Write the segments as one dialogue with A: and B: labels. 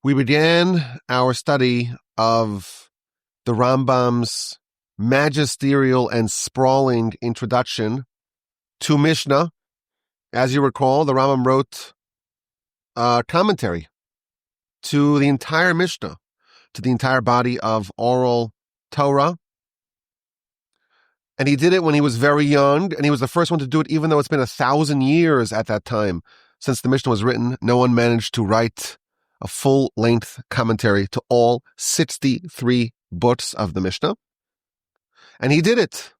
A: We began our study of the Rambam's magisterial and sprawling introduction to Mishnah. As you recall, the Rambam wrote a commentary to the entire Mishnah, to the entire body of Oral Torah. And he did it when he was very young, and he was the first one to do it, even though it's been 1,000 years at that time since the Mishnah was written. No one managed to write a full-length commentary to all 63 books of the Mishnah. And he did it.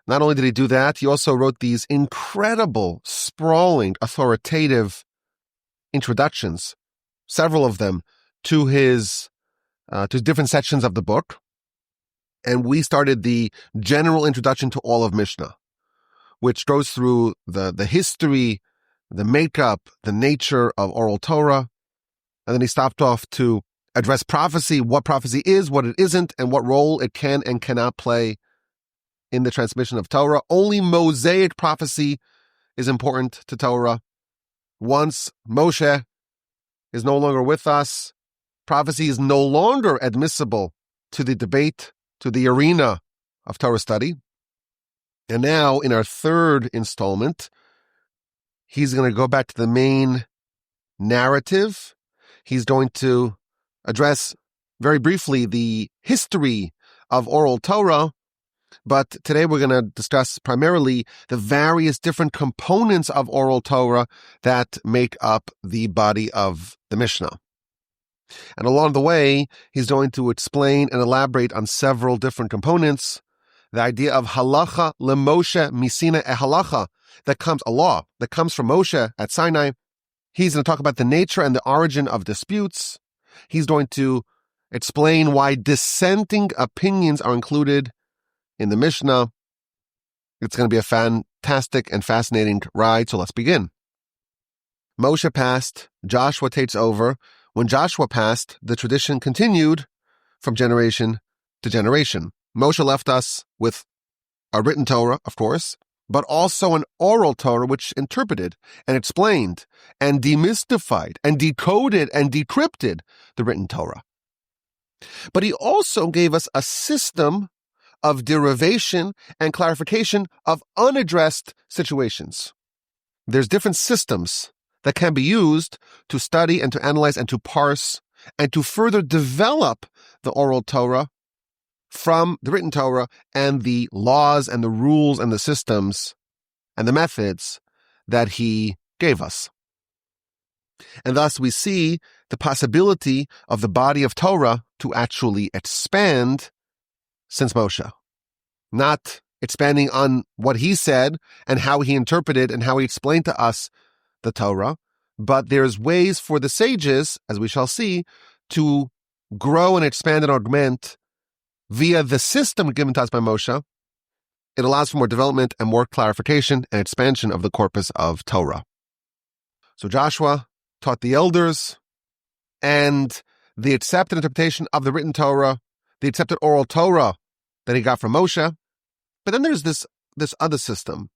A: Not only did he do that, he also wrote these incredible, sprawling, authoritative introductions, several of them, to his to different sections of the book. And we started the general introduction to all of Mishnah, which goes through the history, the makeup, the nature of Oral Torah. And then he stopped off to address prophecy, what prophecy is, what it isn't, and what role it can and cannot play in the transmission of Torah. Only Mosaic prophecy is important to Torah. Once Moshe is no longer with us, prophecy is no longer admissible to the debate, to the arena of Torah study. And now, in our third installment, he's going to go back to the main narrative. He's going to address very briefly the history of Oral Torah, but today we're going to discuss primarily the various different components of Oral Torah that make up the body of the Mishnah. And along the way, he's going to explain and elaborate on several different components. The idea of halacha lemoshe misina halacha, that comes a law that comes from Moshe at Sinai. He's going to talk about the nature and the origin of disputes. He's going to explain why dissenting opinions are included in the Mishnah. It's going to be a fantastic and fascinating ride, so let's begin. Moshe passed, Joshua takes over. When Joshua passed, the tradition continued from generation to generation. Moshe left us with a written Torah, of course, but also an oral Torah which interpreted and explained and demystified and decoded and decrypted the written Torah. But he also gave us a system of derivation and clarification of unaddressed situations. There's different systems that can be used to study and to analyze and to parse and to further develop the oral Torah from the written Torah and the laws and the rules and the systems and the methods that he gave us. And thus we see the possibility of the body of Torah to actually expand since Moshe. Not expanding on what he said and how he interpreted and how he explained to us the Torah, but there's ways for the sages, as we shall see, to grow and expand and augment via the system given to us by Moshe. It allows for more development and more clarification and expansion of the corpus of Torah. So Joshua taught the elders, and the accepted interpretation of the written Torah, the accepted oral Torah that he got from Moshe. But then there's this other system.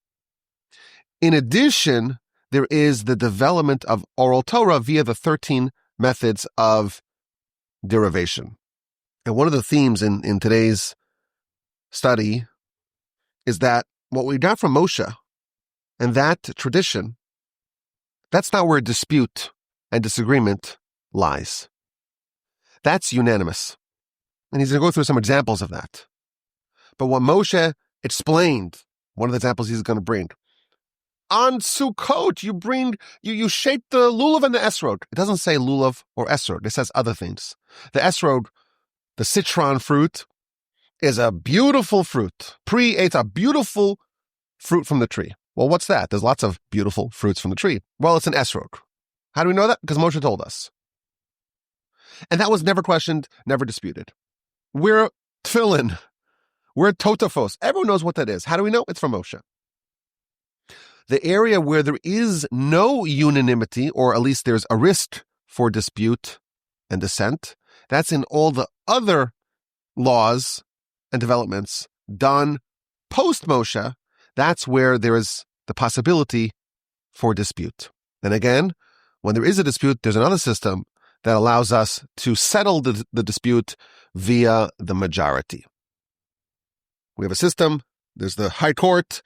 A: In addition, there is the development of oral Torah via the 13 methods of derivation. And one of the themes in today's study is that what we got from Moshe and that tradition, that's not where dispute and disagreement lies. That's unanimous. And he's going to go through some examples of that. But what Moshe explained, one of the examples he's going to bring, on Sukkot, you shape the lulav and the esrog. It doesn't say lulav or esrog. It says other things. The esrog, the citron fruit, is a beautiful fruit. It's a beautiful fruit from the tree. Well, what's that? There's lots of beautiful fruits from the tree. Well, it's an esrog. How do we know that? Because Moshe told us. And that was never questioned, never disputed. We're tefillin. We're totafos. Everyone knows what that is. How do we know? It's from Moshe. The area where there is no unanimity, or at least there's a risk for dispute and dissent, that's in all the other laws and developments done post-Moshe. That's where there is the possibility for dispute. And again, when there is a dispute, there's another system that allows us to settle the dispute via the majority. We have a system, there's the high court,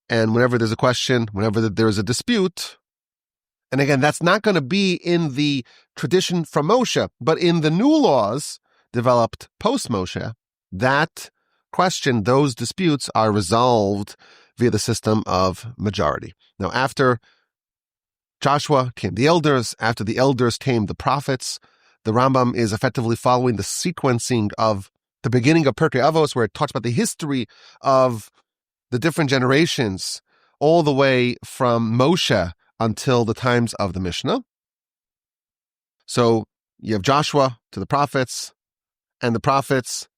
A: and whenever there's a question, whenever there's a dispute, and again, that's not going to be in the tradition from Moshe, but in the new laws developed post-Moshe, that question, those disputes are resolved via the system of majority. Now, after Joshua came the elders, after the elders came the prophets. The Rambam is effectively following the sequencing of the beginning of Pirkei Avos, where it talks about the history of the different generations, all the way from Moshe until the times of the Mishnah. So you have Joshua to the prophets, and the prophets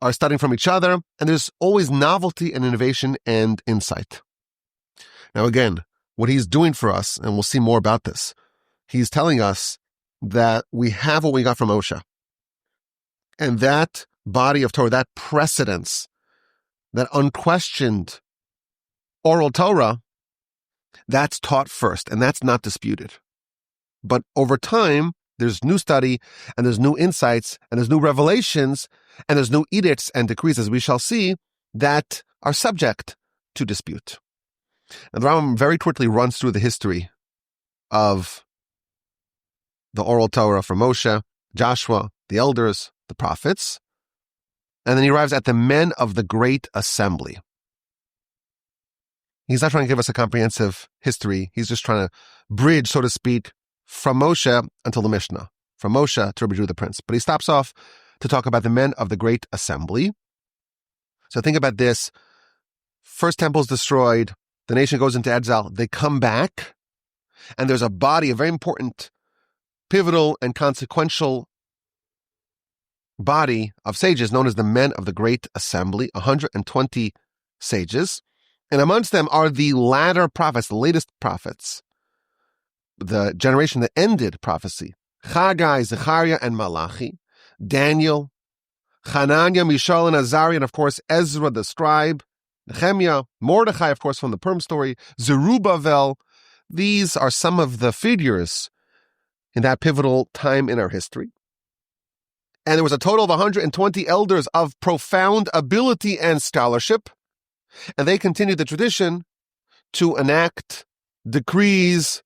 A: are studying from each other, and there's always novelty and innovation and insight. Now again, what he's doing for us, and we'll see more about this, he's telling us that we have what we got from Moshe. And that body of Torah, that precedence, that unquestioned oral Torah, that's taught first, and that's not disputed. But over time, there's new study, and there's new insights, and there's new revelations, and there's new edicts and decrees, as we shall see, that are subject to dispute. And the Rambam very quickly runs through the history of the oral Torah from Moshe, Joshua, the elders, the prophets, and then he arrives at the men of the great assembly. He's not trying to give us a comprehensive history. He's just trying to bridge, so to speak, from Moshe until the Mishnah, from Moshe to Rabbi Judah the Prince. But he stops off to talk about the men of the great assembly. So think about this. First temple is destroyed. The nation goes into exile. They come back, and there's a body, a very important, pivotal, and consequential body of sages known as the men of the great assembly, 120 sages. And amongst them are the latter prophets, the latest prophets, the generation that ended prophecy. Haggai, Zechariah, and Malachi, Daniel, Hananiah, Mishael, and Azariah, and of course Ezra the scribe, Nehemiah, Mordechai, of course, from the Purim story, Zerubbabel. These are some of the figures in that pivotal time in our history. And there was a total of 120 elders of profound ability and scholarship, and they continued the tradition to enact decrees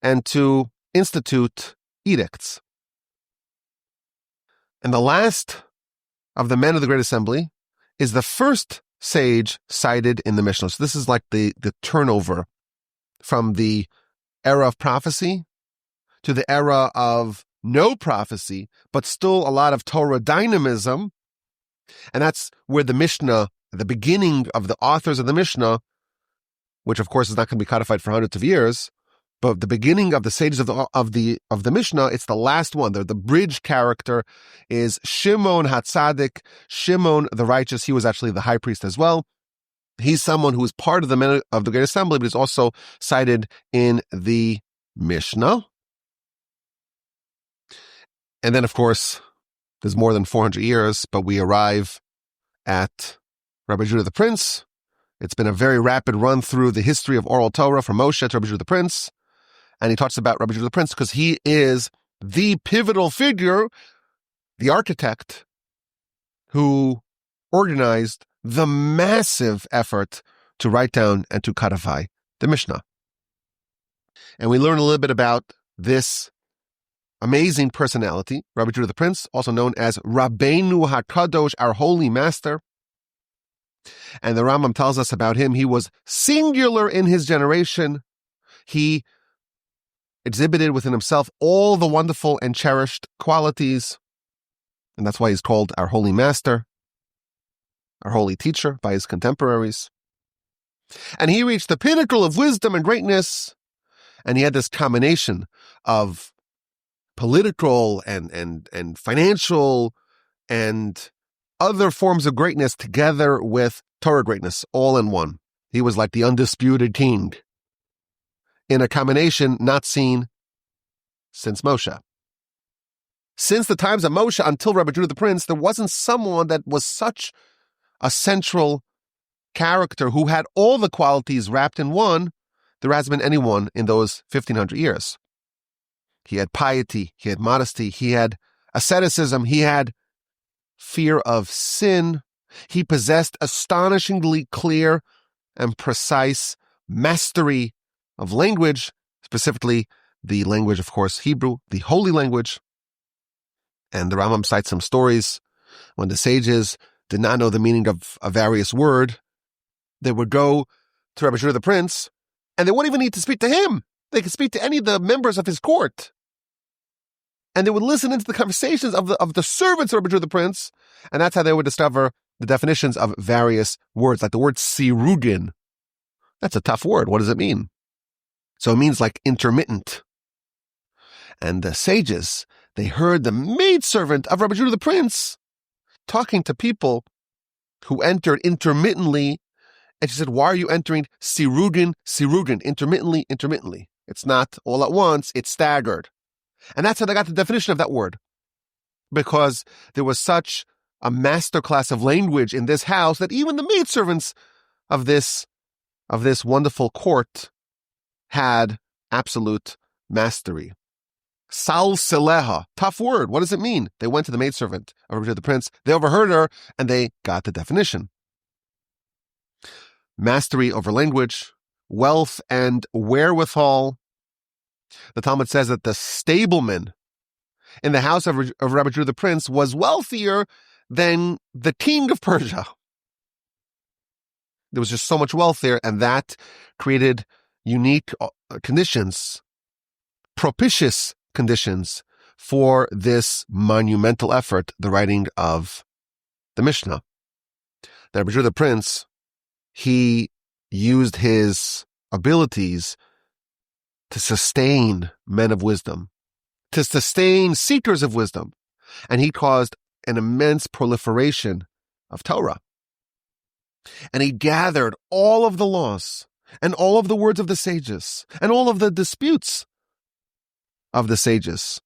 A: and to institute edicts. And the last of the men of the Great Assembly is the first sage cited in the Mishnah. So this is like the turnover from the era of prophecy to the era of no prophecy, but still a lot of Torah dynamism. And that's where the Mishnah, the beginning of the authors of the Mishnah, which of course is not going to be codified for hundreds of years, but the beginning of the sages of the Mishnah, it's the last one. The bridge character is Shimon HaTzadik, Shimon the righteous. He was actually the high priest as well. He's someone who is part of the men of the Great Assembly, but is also cited in the Mishnah. And then, of course, there's more than 400 years, but we arrive at Rabbi Judah the Prince. It's been a very rapid run through the history of oral Torah from Moshe to Rabbi Judah the Prince. And he talks about Rabbi Judah the Prince because he is the pivotal figure, the architect, who organized the massive effort to write down and to codify the Mishnah. And we learn a little bit about this amazing personality, Rabbi Judah the Prince, also known as Rabbeinu HaKadosh, our holy master. And the Rambam tells us about him. He was singular in his generation. He exhibited within himself all the wonderful and cherished qualities. And that's why he's called our holy master, our holy teacher by his contemporaries. And he reached the pinnacle of wisdom and greatness. And he had this combination of political and financial and other forms of greatness together with Torah greatness, all in one. He was like the undisputed king in a combination not seen since Moshe. Since the times of Moshe until Rabbi Judah the Prince, there wasn't someone that was such a central character who had all the qualities wrapped in one. There hasn't been anyone in those 1,500 years. He had piety. He had modesty. He had asceticism. He had fear of sin. He possessed astonishingly clear and precise mastery of language, specifically the language, of course, Hebrew, the holy language. And the Rambam cites some stories when the sages did not know the meaning of a various word. They would go to Rabbi Judah the Prince, and they wouldn't even need to speak to him. They could speak to any of the members of his court. And they would listen into the conversations of the servants of Rabbi Judah the Prince, and that's how they would discover the definitions of various words, like the word sirugin. That's a tough word. What does it mean? So it means like intermittent. And the sages, they heard the maidservant of Rabbi Judah the Prince talking to people who entered intermittently. And she said, why are you entering sirugin, sirugin, intermittently? It's not all at once, it's staggered. And that's how they got the definition of that word. Because there was such a masterclass of language in this house that even the maidservants of this wonderful court had absolute mastery. Salseleha, tough word. What does it mean? They went to the maidservant of the prince. They overheard her, and they got the definition. Mastery over language, wealth and wherewithal. The Talmud says that the stableman in the house of Rabbi Judah the Prince was wealthier than the king of Persia. There was just so much wealth there, and that created unique conditions, propitious conditions for this monumental effort, the writing of the Mishnah. The Rabbi Judah the Prince, he used his abilities to sustain men of wisdom, to sustain seekers of wisdom, and he caused an immense proliferation of Torah. And he gathered all of the laws and all of the words of the sages and all of the disputes of the sages.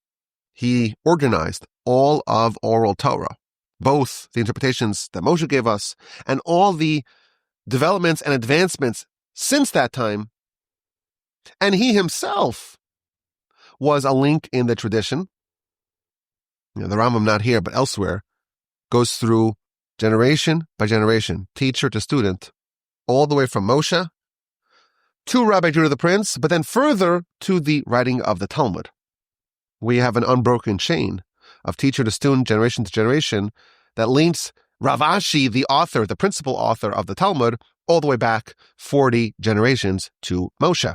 A: He organized all of Oral Torah, both the interpretations that Moshe gave us and all the developments and advancements since that time. And he himself was a link in the tradition. The Rambam, not here, but elsewhere, goes through generation by generation, teacher to student, all the way from Moshe to Rabbi Judah the Prince, but then further to the writing of the Talmud. We have an unbroken chain of teacher to student, generation to generation, that links Rav Ashi, the author, the principal author of the Talmud, all the way back 40 generations to Moshe.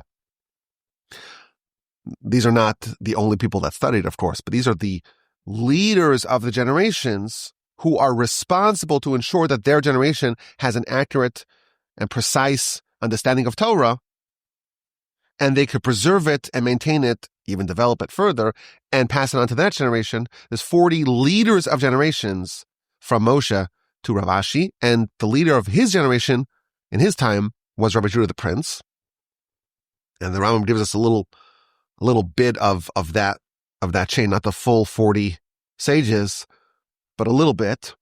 A: These are not the only people that studied, of course, but these are the leaders of the generations who are responsible to ensure that their generation has an accurate and precise understanding of Torah, and they could preserve it and maintain it, even develop it further, and pass it on to that generation. There's 40 leaders of generations from Moshe to Rav Ashi, and the leader of his generation in his time was Rabbi Judah the Prince. And the Rambam gives us a little bit of that chain, not the full 40 sages, but a little bit.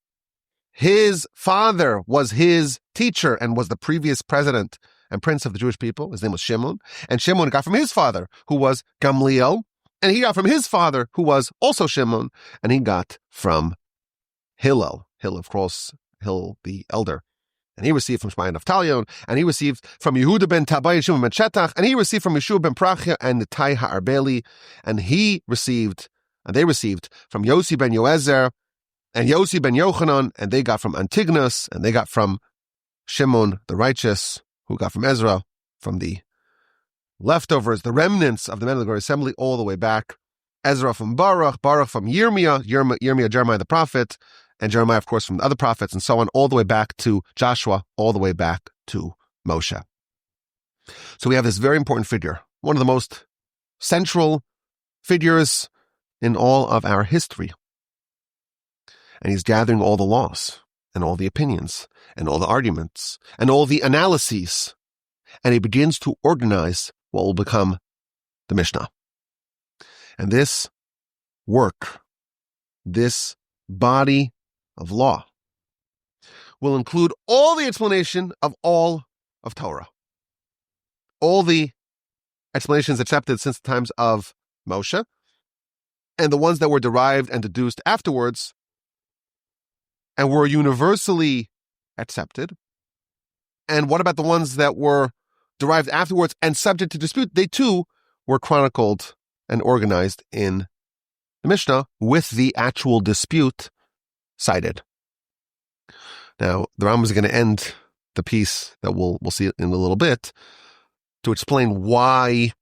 A: His father was his teacher and was the previous president and prince of the Jewish people. His name was Shimon. And Shimon got from his father, who was Gamliel. And he got from his father, who was also Shimon. And he got from Hillel. Hillel, of course, Hillel the elder. And he received from Shmai and Naftalion. And he received from Yehuda ben Tabai and Shimon ben Shetach. And he received from Yeshua ben Prachia and Nitai Ha'arbeli. And they received from Yossi ben Yoezer and Yossi ben Yochanan. And they got from Antigonus. And they got from Shimon the righteous, who got from Ezra, from the leftovers, the remnants of the men of the Glory Assembly, all the way back. Ezra from Baruch, Baruch from Yirmiyah, Jeremiah the prophet, and Jeremiah, of course, from the other prophets, and so on, all the way back to Joshua, all the way back to Moshe. So we have this very important figure, one of the most central figures in all of our history. And he's gathering all the laws, and all the opinions, and all the arguments, and all the analyses. And he begins to organize what will become the Mishnah. And this work, this body of law, will include all the explanation of all of Torah. All the explanations accepted since the times of Moshe, and the ones that were derived and deduced afterwards and were universally accepted? And what about the ones that were derived afterwards and subject to dispute? They too were chronicled and organized in the Mishnah with the actual dispute cited. Now, the Rambam is going to end the piece that we'll see it in a little bit to explain why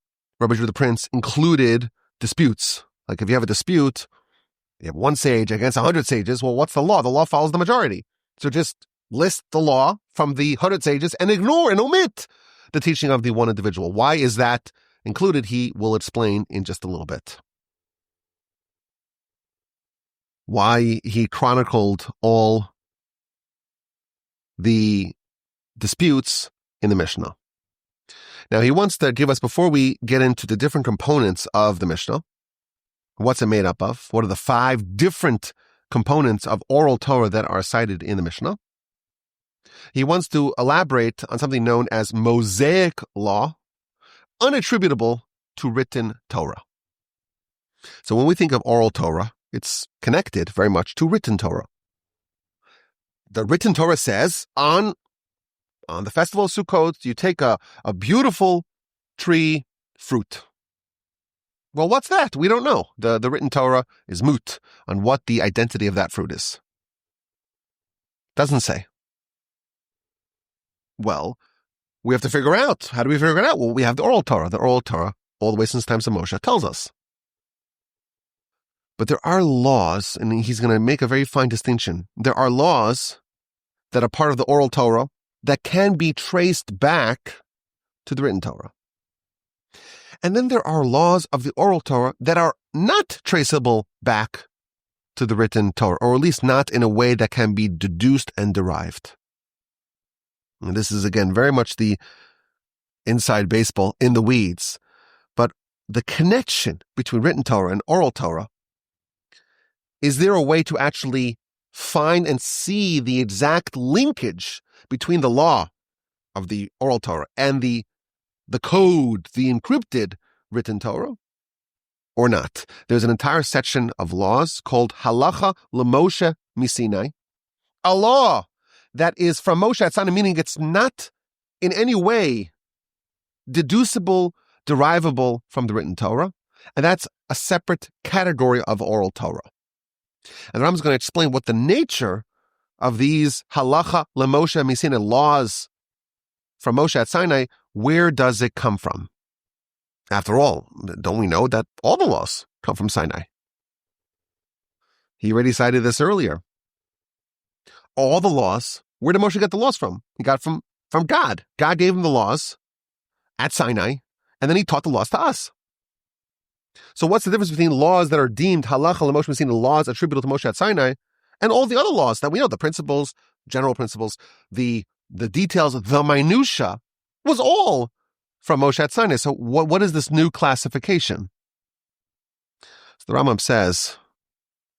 A: Rabbi Judah the Prince included disputes. Like if you have a dispute, you have one sage against 100 sages, well, what's the law? The law follows the majority. So just list the law from the 100 sages and ignore and omit the teaching of the one individual. Why is that included? He will explain in just a little bit. Why he chronicled all the disputes in the Mishnah. Now, he wants to give us, before we get into the different components of the Mishnah, what's it made up of? What are the 5 different components of oral Torah that are cited in the Mishnah? He wants to elaborate on something known as Mosaic law, unattributable to written Torah. So when we think of oral Torah, it's connected very much to written Torah. The written Torah says, on the festival of Sukkot, you take a beautiful tree fruit. Well, what's that? We don't know. The written Torah is moot on what the identity of that fruit is. Doesn't say. Well, we have to figure out. How do we figure it out? Well, we have the oral Torah. The oral Torah, all the way since times of Moshe, tells us. But there are laws, and he's going to make a very fine distinction. There are laws that are part of the oral Torah that can be traced back to the written Torah. And then there are laws of the oral Torah that are not traceable back to the written Torah, or at least not in a way that can be deduced and derived. And this is, again, very much the inside baseball in the weeds. But the connection between written Torah and oral Torah, is there a way to actually find and see the exact linkage between the law of the oral Torah and the code, the encrypted written Torah, or not? There's an entire section of laws called Halacha LeMoshe Sinai, a law that is from Moshe at Sinai, meaning it's not in any way deducible, derivable from the written Torah, and that's a separate category of oral Torah. And Rambam is going to explain what the nature of these Halacha LeMoshe Sinai laws from Moshe at Sinai, where does it come from? After all, don't we know that all the laws come from Sinai? He already cited this earlier. All the laws, where did Moshe get the laws from? He got from God. God gave him the laws at Sinai, and then he taught the laws to us. So what's the difference between laws that are deemed Halacha LeMoshe Sinai, laws attributable to Moshe at Sinai, and all the other laws that we know, the principles, general principles, the details, the minutia, was all from Moshe at Sinai. So what is this new classification? So the Rambam says,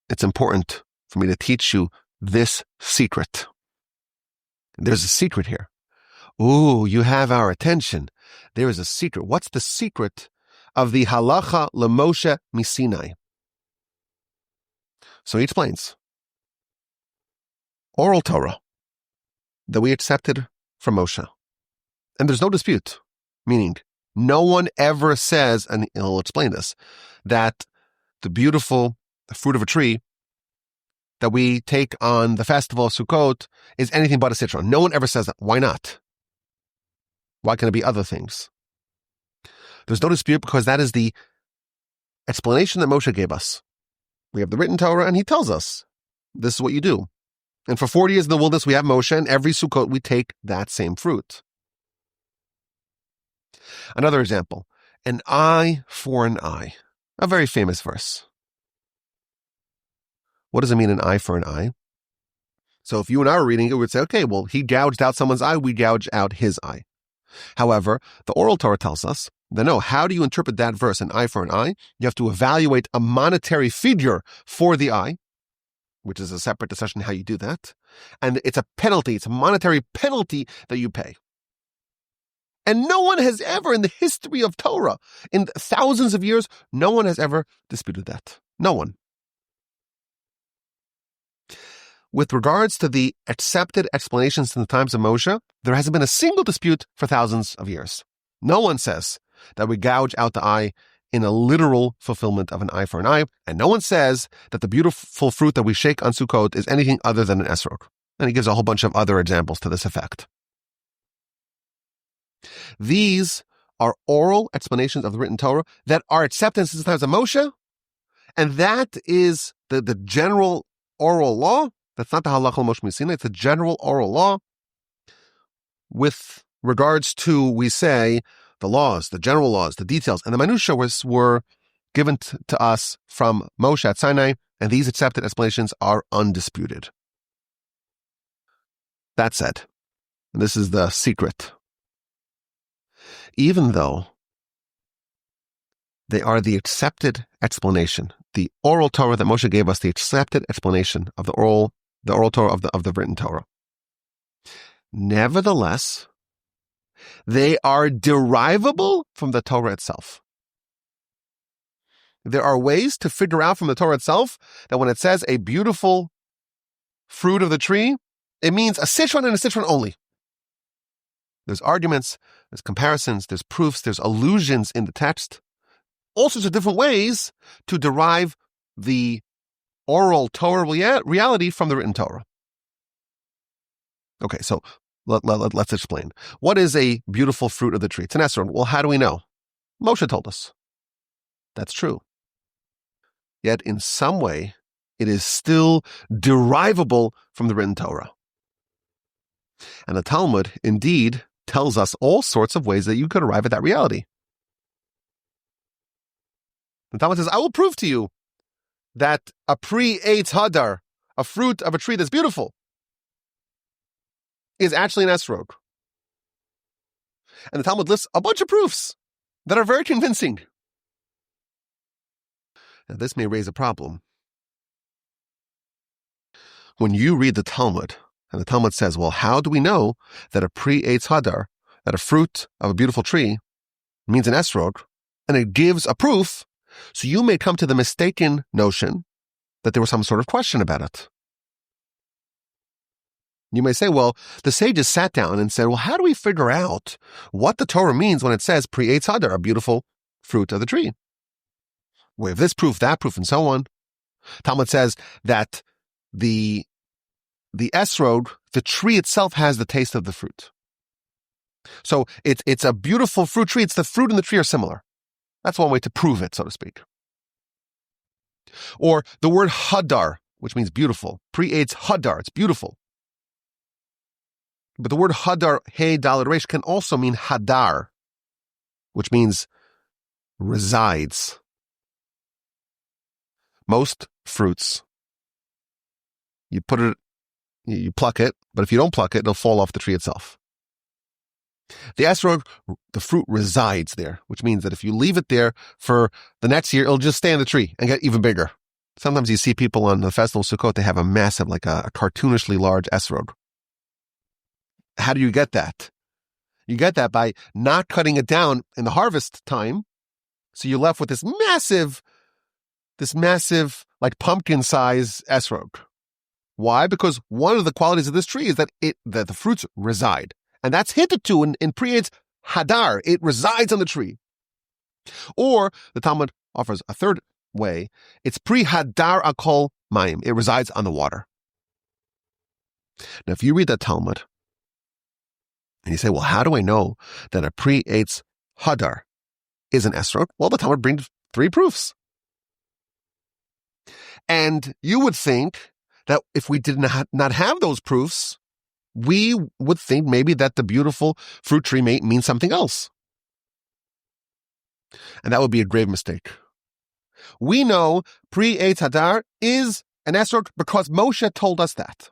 A: it's important for me to teach you this secret. There's a secret here. Ooh, you have our attention. There is a secret. What's the secret of the Halacha LeMoshe Sinai? So he explains. Oral Torah that we accepted from Moshe. And there's no dispute, meaning no one ever says, and he'll explain this, that the beautiful fruit of a tree that we take on the festival of Sukkot is anything but a citron. No one ever says that. Why not? Why can it be other things? There's no dispute because that is the explanation that Moshe gave us. We have the written Torah, and he tells us, this is what you do. And for 40 years in the wilderness, we have Moshe, and every Sukkot we take that same fruit. Another example, an eye for an eye. A very famous verse. What does it mean, an eye for an eye? So if you and I were reading it, we would say, okay, well, he gouged out someone's eye, we gouge out his eye. However, the Oral Torah tells us that no, how do you interpret that verse, an eye for an eye? You have to evaluate a monetary figure for the eye, which is a separate discussion how you do that. And it's a penalty, it's a monetary penalty that you pay. And no one has ever, in the history of Torah, in thousands of years, no one has ever disputed that. No one. With regards to the accepted explanations in the times of Moshe, there hasn't been a single dispute for thousands of years. No one says that we gouge out the eye in a literal fulfillment of an eye for an eye, and no one says that the beautiful fruit that we shake on Sukkot is anything other than an esrog. And he gives a whole bunch of other examples to this effect. These are oral explanations of the written Torah that are accepted since the times of Moshe, and that is the general oral law. That's not the halacha Moshe Sinai. It's a general oral law. With regards to, we say, the laws, the general laws, the details, and the minutiae were given to us from Moshe at Sinai, and these accepted explanations are undisputed. That said, and this is the secret, even though they are the accepted explanation, the oral Torah that Moshe gave us, the accepted explanation of the oral Torah of the written Torah. Nevertheless, they are derivable from the Torah itself. There are ways to figure out from the Torah itself that when it says a beautiful fruit of the tree, it means a citron and a citron only. There's arguments, there's comparisons, there's proofs, there's allusions in the text. All sorts of different ways to derive the oral Torah reality from the written Torah. Okay, so let's explain. What is a beautiful fruit of the tree? It's an esrog. Well, how do we know? Moshe told us. That's true. Yet in some way, it is still derivable from the written Torah. And the Talmud, indeed, tells us all sorts of ways that you could arrive at that reality. The Talmud says, I will prove to you that a pre-eitz hadar, a fruit of a tree that's beautiful, is actually an esrog. And the Talmud lists a bunch of proofs that are very convincing. Now, this may raise a problem. When you read the Talmud, and the Talmud says, well, how do we know that a pre-eitz hadar, that a fruit of a beautiful tree, means an esrog, and it gives a proof, so you may come to the mistaken notion that there was some sort of question about it. You may say, well, the sages sat down and said, well, how do we figure out what the Torah means when it says pre-eitz hadar, a beautiful fruit of the tree? We have this proof, that proof, and so on. Talmud says that the esrog, the tree itself, has the taste of the fruit. So it's a beautiful fruit tree. It's the fruit and the tree are similar. That's one way to prove it, so to speak. Or the word hadar, which means beautiful. Pre-eitz hadar, it's beautiful. But the word hadar, hey, daled resh, can also mean hadar, which means resides. Most fruits, you pluck it, but if you don't pluck it, it'll fall off the tree itself. The esrog, the fruit resides there, which means that if you leave it there for the next year, it'll just stay on the tree and get even bigger. Sometimes you see people on the festival of Sukkot, they have a massive, like a cartoonishly large esrog. How do you get that? You get that by not cutting it down in the harvest time. So you're left with this massive, like pumpkin-size esrog. Why? Because one of the qualities of this tree is that the fruits reside. And that's hinted to in pre-eitz hadar. It resides on the tree. Or the Talmud offers a third way. It's pre-hadar akol mayim. It resides on the water. Now, if you read that Talmud, and you say, well, how do I know that a pre-eitz hadar is an esrog? Well, the Talmud brings 3 proofs. And you would think that if we did not have those proofs, we would think maybe that the beautiful fruit tree may mean something else. And that would be a grave mistake. We know pre-eitz hadar is an esrog because Moshe told us that.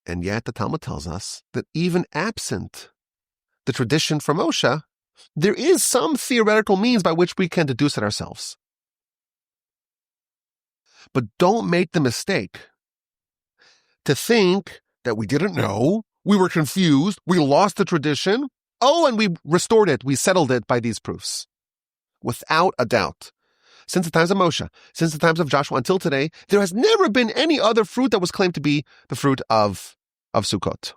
A: And yet the Talmud tells us that even absent the tradition from Moshe, there is some theoretical means by which we can deduce it ourselves. But don't make the mistake to think that we didn't know, we were confused, we lost the tradition, and we restored it, we settled it by these proofs. Without a doubt, since the times of Moshe, since the times of Joshua until today, there has never been any other fruit that was claimed to be the fruit of Sukkot.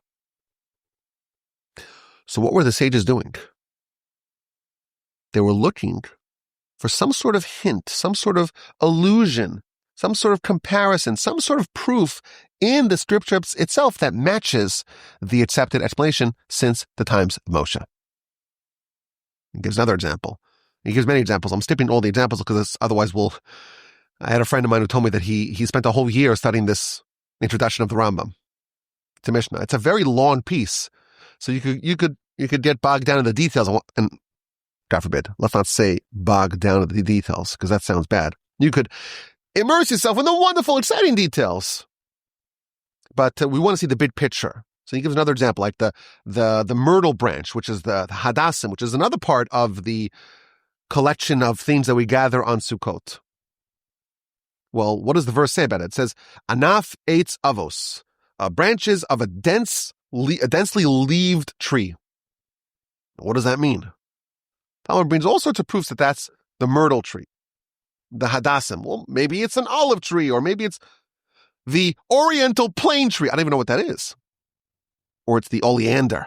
A: So what were the sages doing? They were looking for some sort of hint, some sort of allusion, some sort of comparison, some sort of proof in the scriptures itself that matches the accepted explanation since the times of Moshe. He gives another example. He gives many examples. I'm skipping all the examples because otherwise I had a friend of mine who told me that he spent a whole year studying this introduction of the Rambam to Mishnah. It's a very long piece. So you could get bogged down in the details and God forbid, let's not say bogged down in the details because that sounds bad. You could immerse yourself in the wonderful, exciting details. But we want to see the big picture. So he gives another example, like the myrtle branch, which is the hadassim, which is another part of the collection of things that we gather on Sukkot. Well, what does the verse say about it? It says, Anaf eitz avos, branches of a densely leaved tree. What does that mean? Talmud brings all sorts of proofs that that's the myrtle tree, the hadassim. Well, maybe it's an olive tree, or maybe it's the oriental plane tree. I don't even know what that is. Or it's the oleander.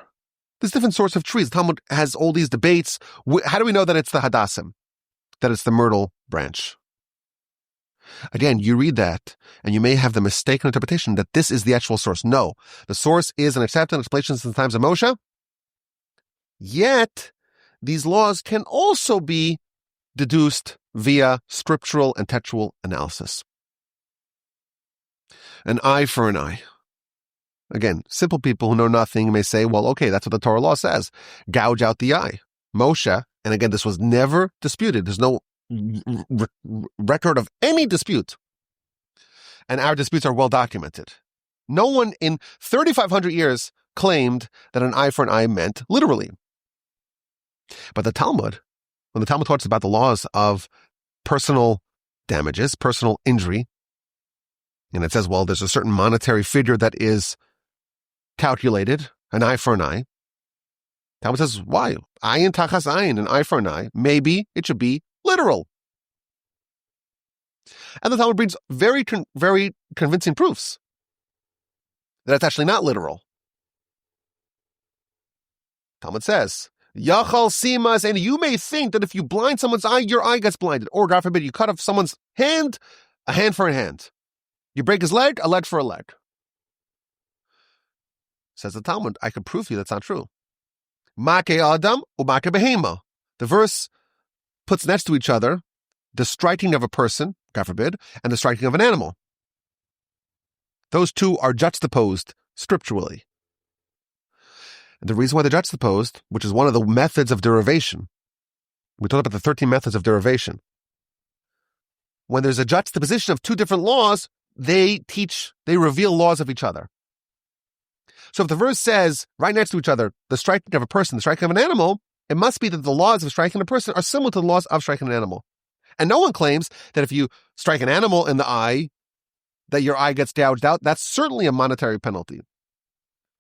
A: There's different sorts of trees. The Talmud has all these debates. How do we know that it's the hadassim, that it's the myrtle branch? Again, you read that, and you may have the mistaken interpretation that this is the actual source. No, the source is an accepted explanation since the times of Moshe. Yet, these laws can also be deduced via scriptural and textual analysis. An eye for an eye. Again, simple people who know nothing may say, well, okay, that's what the Torah law says. Gouge out the eye. Moshe, and again, this was never disputed. There's no record of any dispute. And our disputes are well documented. No one in 3,500 years claimed that an eye for an eye meant literally. But the Talmud, when the Talmud talks about the laws of personal damages, personal injury, and it says, well, there's a certain monetary figure that is calculated, an eye for an eye. Talmud says, why? Ayin tachas ayin, an eye for an eye. Maybe it should be literal. And the Talmud brings very convincing proofs that it's actually not literal. Talmud says, Yachal simas, and you may think that if you blind someone's eye, your eye gets blinded. Or, God forbid, you cut off someone's hand, a hand for a hand. You break his leg, a leg for a leg. Says the Talmud, I can prove to you that's not true. Make adam umake behema. The verse puts next to each other the striking of a person, God forbid, and the striking of an animal. Those two are juxtaposed scripturally. And the reason why they're juxtaposed, which is one of the methods of derivation, we talked about the 13 methods of derivation. When there's a juxtaposition of two different laws, they reveal laws of each other. So if the verse says, right next to each other, the striking of a person, the striking of an animal, it must be that the laws of striking a person are similar to the laws of striking an animal. And no one claims that if you strike an animal in the eye, that your eye gets gouged out. That's certainly a monetary penalty.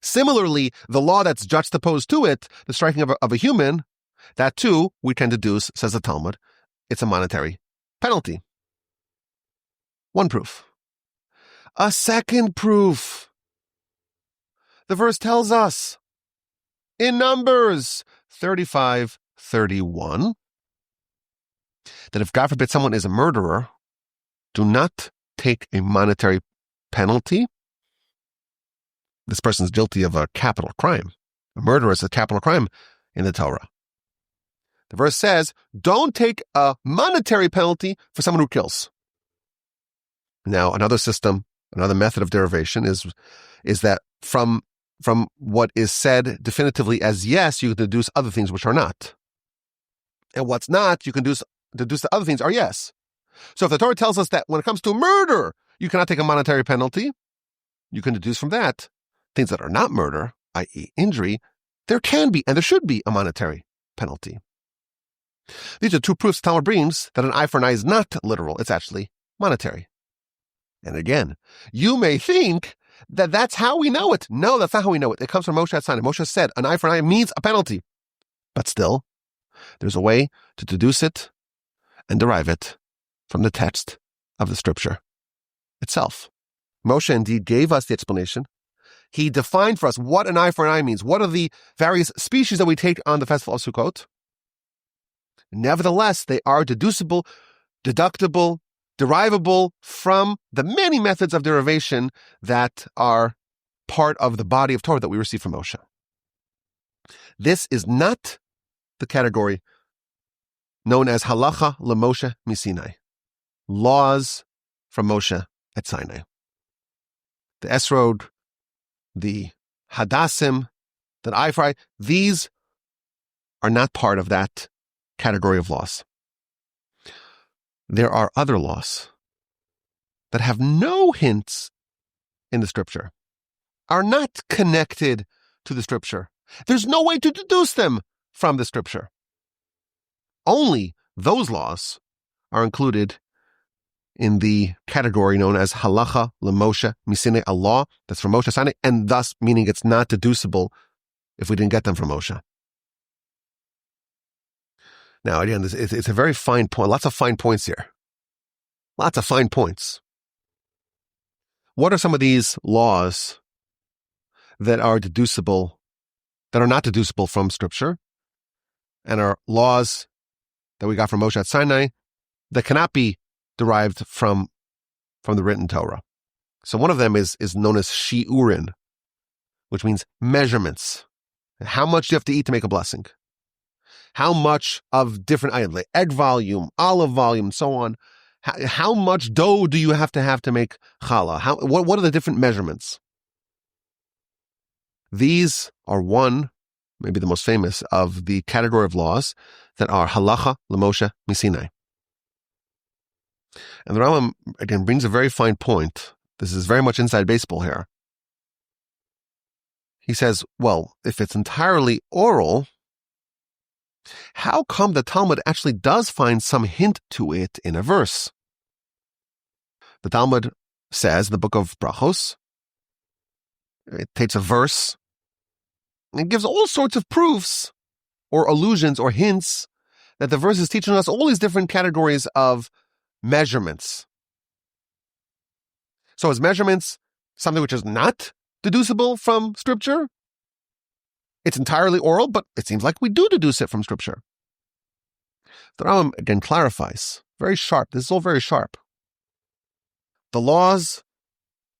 A: Similarly, the law that's juxtaposed to it, the striking of a human, that too, we can deduce, says the Talmud, it's a monetary penalty. One proof. A second proof. The verse tells us in Numbers 35:31 that if, God forbid, someone is a murderer, do not take a monetary penalty. This person is guilty of a capital crime. A murder is a capital crime in the Torah. The verse says, don't take a monetary penalty for someone who kills. Now, another system, another method of derivation is that from what is said definitively as yes, you can deduce other things which are not. And what's not, you can deduce the other things are yes. So if the Torah tells us that when it comes to murder, you cannot take a monetary penalty, you can deduce from that things that are not murder, i.e. injury, there can be and there should be a monetary penalty. These are two proofs Talmud brings that an eye for an eye is not literal, it's actually monetary. And again, you may think that that's how we know it. No, that's not how we know it. It comes from Moshe at Sinai. Moshe said an eye for an eye means a penalty. But still, there's a way to deduce it and derive it from the text of the scripture itself. Moshe indeed gave us the explanation. He defined for us what an eye for an eye means. What are the various species that we take on the festival of Sukkot? Nevertheless, they are deducible, deductible, derivable from the many methods of derivation that are part of the body of Torah that we receive from Moshe. This is not the category known as halacha leMoshe miSinai, laws from Moshe at Sinai. The esrog, the hadassim, the eye for eye, these are not part of that category of laws. There are other laws that have no hints in the scripture, are not connected to the scripture. There's no way to deduce them from the scripture. Only those laws are included in the category known as halacha leMoshe miSinai, a law that's from Moshe Sinai, and thus meaning it's not deducible if we didn't get them from Moshe. Now, again, it's a very fine point. Lots of fine points here. Lots of fine points. What are some of these laws that are deducible, that are not deducible from Scripture, and are laws that we got from Moshe at Sinai that cannot be derived from the written Torah? So one of them is known as shi'urin, which means measurements. How much do you have to eat to make a blessing? How much of different items, like egg volume, olive volume, so on. How much dough do you have to make challah? What are the different measurements? These are one, maybe the most famous, of the category of laws that are halacha leMoshe miSinai. And the Rambam, again, brings a very fine point. This is very much inside baseball here. He says, well, if it's entirely oral, how come the Talmud actually does find some hint to it in a verse? The Talmud says, the book of Brachos, it takes a verse and gives all sorts of proofs or allusions or hints that the verse is teaching us all these different categories of measurements. So is measurements something which is not deducible from Scripture? It's entirely oral, but it seems like we do deduce it from Scripture. The Rambam again clarifies, very sharp. This is all very sharp. The laws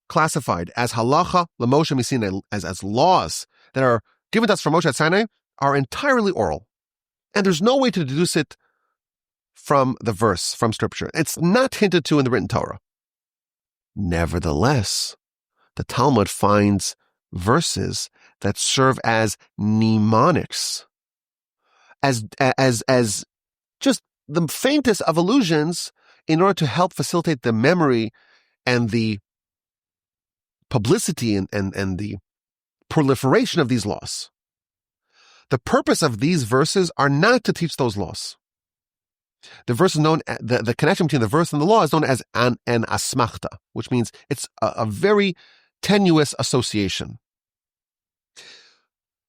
A: classified as halacha leMoshe miSinai, as laws that are given to us from Moshe at Sinai, are entirely oral. And there's no way to deduce it from the verse, from Scripture. It's not hinted to in the written Torah. Nevertheless, the Talmud finds verses that serve as mnemonics, as just the faintest of allusions in order to help facilitate the memory and the publicity and the proliferation of these laws. The purpose of these verses are not to teach those laws. The verse is known, the connection between the verse and the law is known as an asmachta, which means it's a very tenuous association.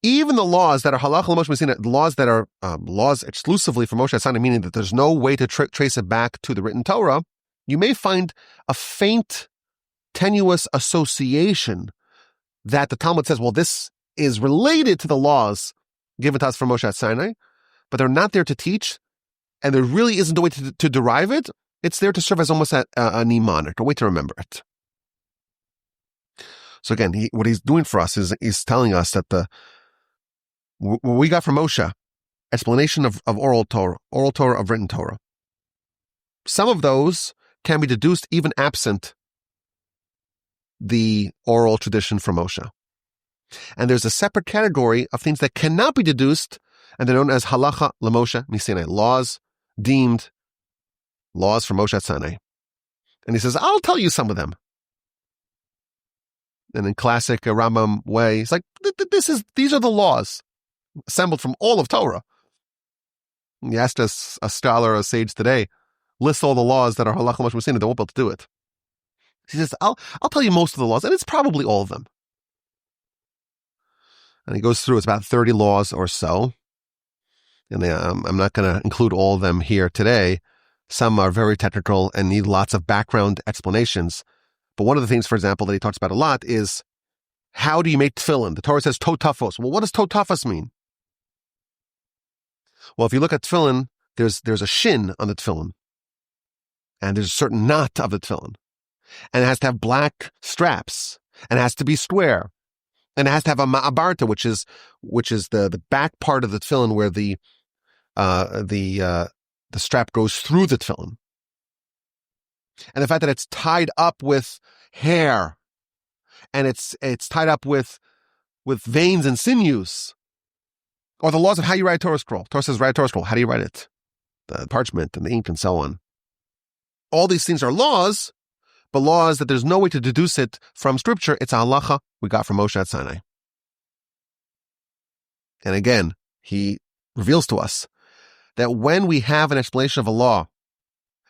A: Even the laws that are halacha leMoshe miSinai, the laws that are laws exclusively for Moshe at Sinai, meaning that there's no way to trace it back to the written Torah, you may find a faint, tenuous association that the Talmud says, well, this is related to the laws given to us from Moshe at Sinai, but they're not there to teach, and there really isn't a way to derive it. It's there to serve as almost a mnemonic, a way to remember it. So again, what he's doing for us is telling us that what we got from Moshe, explanation of oral Torah, of written Torah. Some of those can be deduced even absent the oral tradition from Moshe. And there's a separate category of things that cannot be deduced, and they're known as halacha leMoshe miSinai, laws deemed laws from Moshe at Sinai. And he says, I'll tell you some of them. And in classic Rambam way, he's like, these are the laws assembled from all of Torah. And you asked us, a scholar, a sage today, list all the laws that are halacha leMoshe miSinai, they won't be able to do it. He says, I'll tell you most of the laws, and it's probably all of them. And he goes through, it's about 30 laws or so. And I'm not going to include all of them here today, Some are very technical and need lots of background explanations. But one of the things, for example, that he talks about a lot is, how do you make tefillin? The Torah says totafos. Well, what does totafos mean? Well, if you look at tefillin, there's a shin on the tefillin. And there's a certain knot of the tefillin. And it has to have black straps. And it has to be square. And it has to have a ma'abarta, which is the back part of the tefillin where the strap goes through the tefillin. And the fact that it's tied up with hair, and it's tied up with veins and sinews, or the laws of how you write a Torah scroll. Torah says write a Torah scroll. How do you write it? The parchment and the ink and so on. All these things are laws, but laws that there's no way to deduce it from Scripture. It's a halacha we got from Moshe at Sinai. And again, he reveals to us that when we have an explanation of a law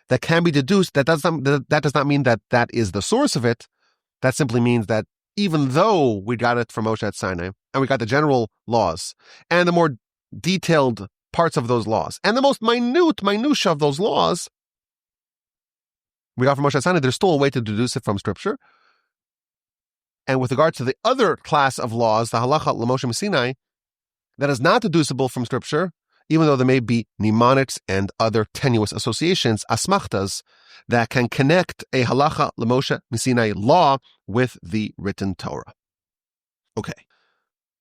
A: that can be deduced, that does not mean that is the source of it. That simply means that even though we got it from Moshe at Sinai, and we got the general laws, and the more detailed parts of those laws, and the most minutiae of those laws, we got from Moshe at Sinai, there's still a way to deduce it from Scripture. And with regard to the other class of laws, the halacha l'Moshe Sinai, that is not deducible from Scripture, even though there may be mnemonics and other tenuous associations, asmachtas, that can connect a halacha l'Moshe Sinai law with the written Torah. Okay.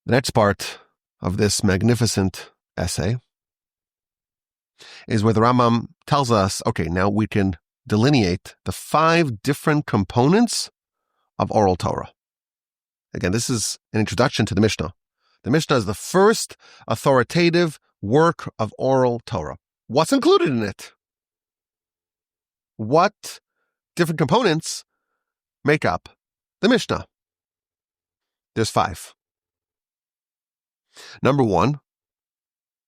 A: The next part of this magnificent essay is where the Rambam tells us, okay, now we can delineate the 5 different components of Oral Torah. Again, this is an introduction to the Mishnah. The Mishnah is the first authoritative work of Oral Torah. What's included in it? What different components make up the Mishnah? There's 5. Number 1,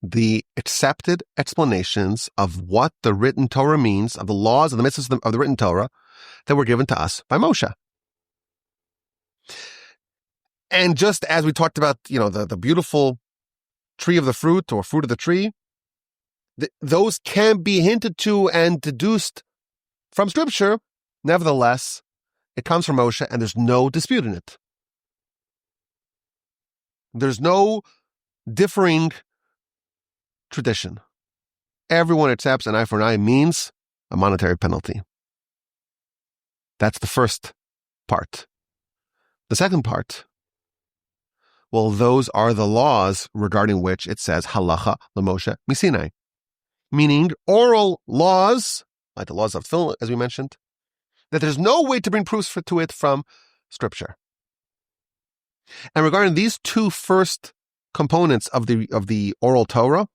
A: the accepted explanations of what the written Torah means, of the laws and the mitzvahs of the written Torah that were given to us by Moshe. And just as we talked about, the beautiful tree of the fruit or fruit of the tree, those can be hinted to and deduced from Scripture. Nevertheless, it comes from Moshe and there's no dispute in it. There's no differing tradition. Everyone accepts an eye for an eye means a monetary penalty. That's the first part. The second part, well, those are the laws regarding which it says halacha l'Moshe Sinai, meaning oral laws, like the laws of tefillin, as we mentioned, that there's no way to bring proofs to it from Scripture. And regarding these 2 first components of the Oral Torah,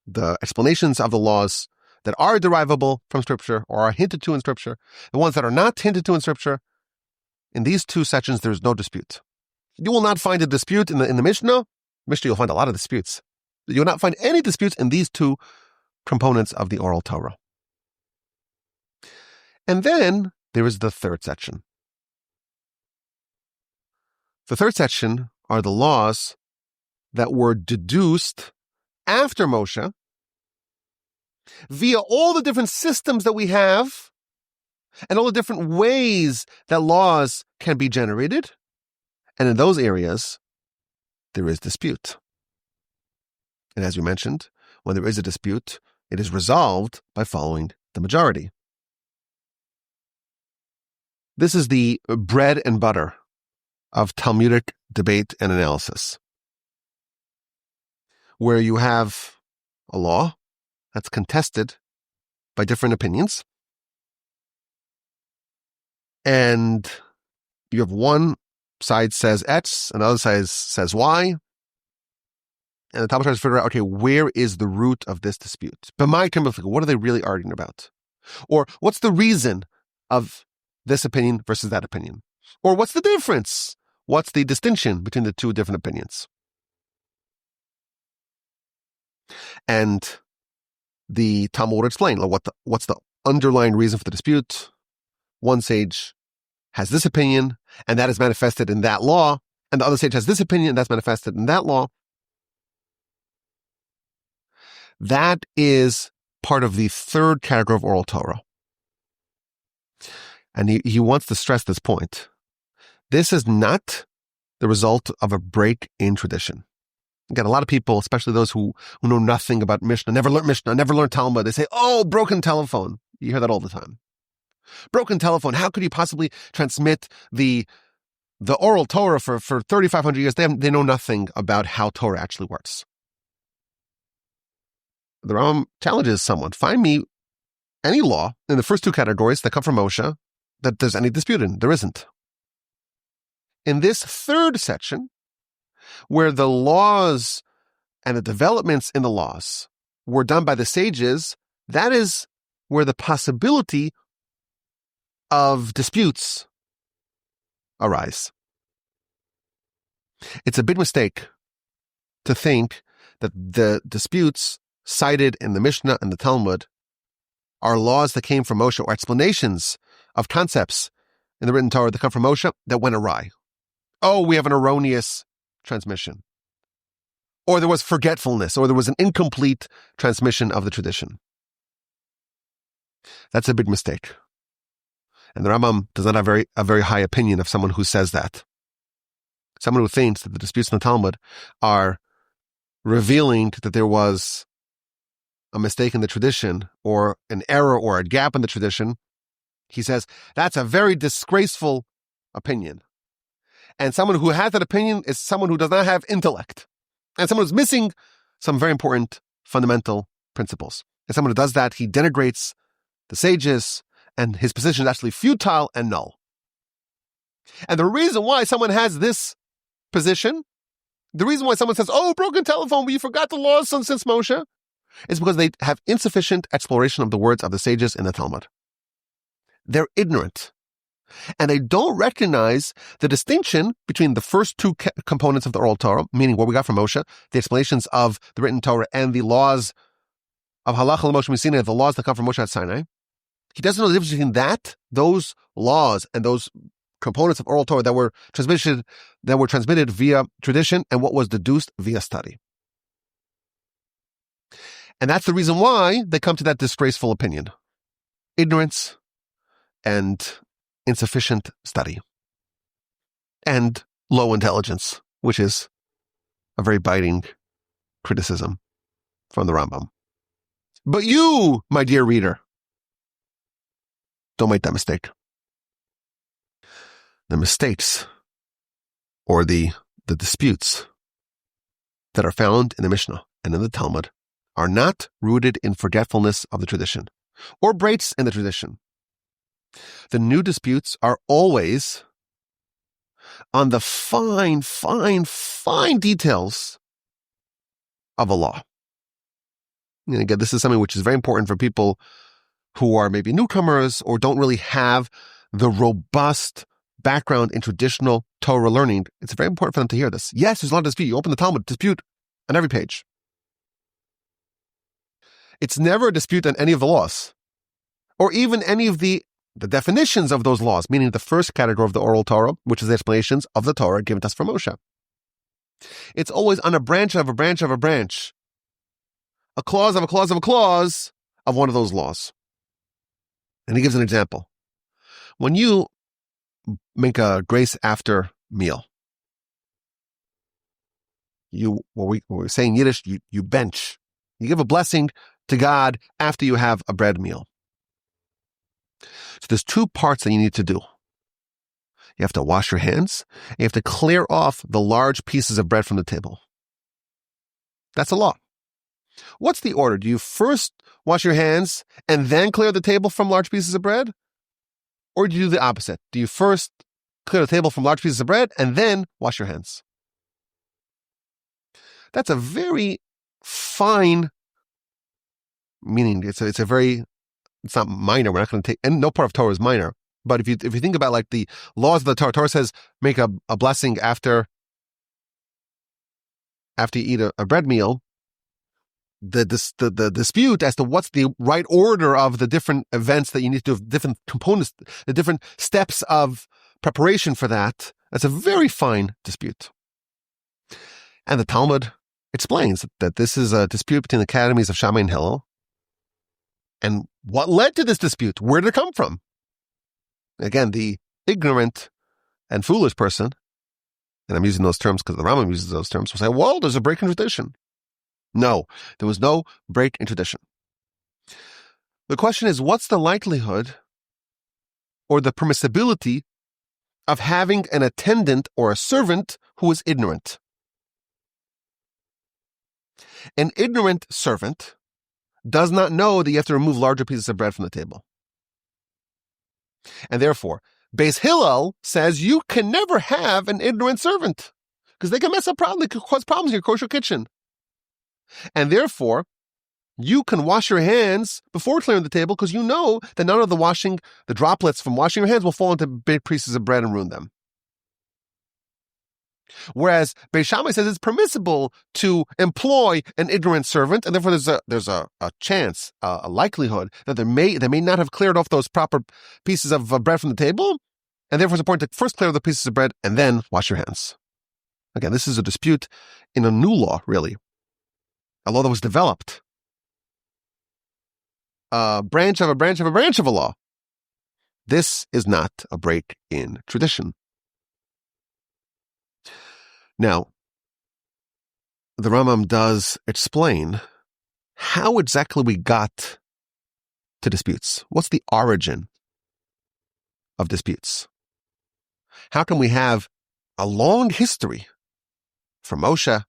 A: the explanations of the laws that are derivable from Scripture or are hinted to in Scripture, the ones that are not hinted to in Scripture, in these 2 sections, there's no dispute. You will not find a dispute in the Mishnah. Mishnah, you'll find a lot of disputes. You will not find any disputes in these 2 components of the Oral Torah. And then there is the third section. The third section are the laws that were deduced after Moshe via all the different systems that we have and all the different ways that laws can be generated. And in those areas, there is dispute. And as we mentioned, when there is a dispute, it is resolved by following the majority. This is the bread and butter of Talmudic debate and analysis, where you have a law that's contested by different opinions, and you have one side says X, and the other side says Y, and the Talmud tries to figure out, okay, where is the root of this dispute? What are they really arguing about? Or what's the reason of this opinion versus that opinion? Or what's the difference? What's the distinction between the 2 different opinions? And the Talmud would explain what's the underlying reason for the dispute. One sage has this opinion, and that is manifested in that law, and the other sage has this opinion, and that's manifested in that law. That is part of the third category of Oral Torah. And he wants to stress this point. This is not the result of a break in tradition. Again, a lot of people, especially those who know nothing about Mishnah, never learned Mishnah, never learned Talmud, they say, oh, broken telephone. You hear that all the time. Broken telephone. How could you possibly transmit the Oral Torah for 3,500 years? They know nothing about how Torah actually works. The Rambam challenges someone. Find me any law in the first two categories that come from Moshe that there's any dispute in. There isn't. In this third section, where the laws and the developments in the laws were done by the sages, that is where the possibility of disputes arise. It's a big mistake to think that the disputes cited in the Mishnah and the Talmud are laws that came from Moshe or explanations of concepts in the written Torah that come from Moshe that went awry. Oh, we have an erroneous transmission. Or there was forgetfulness, or there was an incomplete transmission of the tradition. That's a big mistake. And the Rambam does not have a very high opinion of someone who says that. Someone who thinks that the disputes in the Talmud are revealing that there was a mistake in the tradition, or an error or a gap in the tradition, he says, that's a very disgraceful opinion. And someone who has that opinion is someone who does not have intellect. And someone who's missing some very important fundamental principles. And someone who does that, he denigrates the sages, and his position is actually futile and null. And the reason why someone has this position, the reason why someone says, oh, broken telephone, but you forgot the laws since Moshe, is because they have insufficient exploration of the words of the sages in the Talmud. They're ignorant. And they don't recognize the distinction between the first two components of the Oral Torah, meaning what we got from Moshe, the explanations of the written Torah, and the laws of Halacha l'Moshe Sinai, the laws that come from Moshe at Sinai. He doesn't know the difference between those laws and those components of Oral Torah that were transmitted via tradition and what was deduced via study. And that's the reason why they come to that disgraceful opinion. Ignorance and insufficient study. And low intelligence, which is a very biting criticism from the Rambam. But you, my dear reader, don't make that mistake. The mistakes or the disputes that are found in the Mishnah and in the Talmud are not rooted in forgetfulness of the tradition or breaks in the tradition. The new disputes are always on the fine details of a law. And again, this is something which is very important for people who are maybe newcomers or don't really have the robust background in traditional Torah learning. It's very important for them to hear this. Yes, there's a lot of dispute. You open the Talmud, dispute on every page. It's never a dispute on any of the laws or even any of the definitions of those laws, meaning the first category of the Oral Torah, which is the explanations of the Torah given to us from Moshe. It's always on a branch of a branch of a branch, a clause of a clause of a clause of one of those laws. And he gives an example. When you make a grace after meal, what we say in Yiddish, you bench. You give a blessing to God after you have a bread meal. So there's two parts that you need to do. You have to wash your hands, and you have to clear off the large pieces of bread from the table. That's a law. What's the order? Do you first wash your hands and then clear the table from large pieces of bread? Or do you do the opposite? Do you first clear the table from large pieces of bread and then wash your hands? That's a very fine meaning. It's not minor. We're not going to take, and no part of Torah is minor. But if you think about like the laws of the Torah, Torah says make a blessing after you eat a bread meal. The dispute as to what's the right order of the different events that you need to do, different components, the different steps of preparation for that, that's a very fine dispute. And the Talmud explains that this is a dispute between the academies of Shammai and Hillel. And what led to this dispute? Where did it come from? Again, the ignorant and foolish person, and I'm using those terms because the Rambam uses those terms, will say, well, there's a break in tradition. No, there was no break in tradition. The question is, what's the likelihood or the permissibility of having an attendant or a servant who is ignorant? An ignorant servant does not know that you have to remove larger pieces of bread from the table. And therefore, Beis Hillel says you can never have an ignorant servant because they can mess up problems, they can cause problems in your kosher kitchen. And therefore, you can wash your hands before clearing the table because you know that none of the droplets from washing your hands will fall into big pieces of bread and ruin them. Whereas Beis Shammai says it's permissible to employ an ignorant servant, and therefore there's a chance, a likelihood that they may not have cleared off those proper pieces of bread from the table, and therefore it's important to first clear the pieces of bread and then wash your hands. Again, this is a dispute in a new law, really. A law that was developed. A branch of a branch of a branch of a law. This is not a break in tradition. Now, the Rambam does explain how exactly we got to disputes. What's the origin of disputes? How can we have a long history from Moshe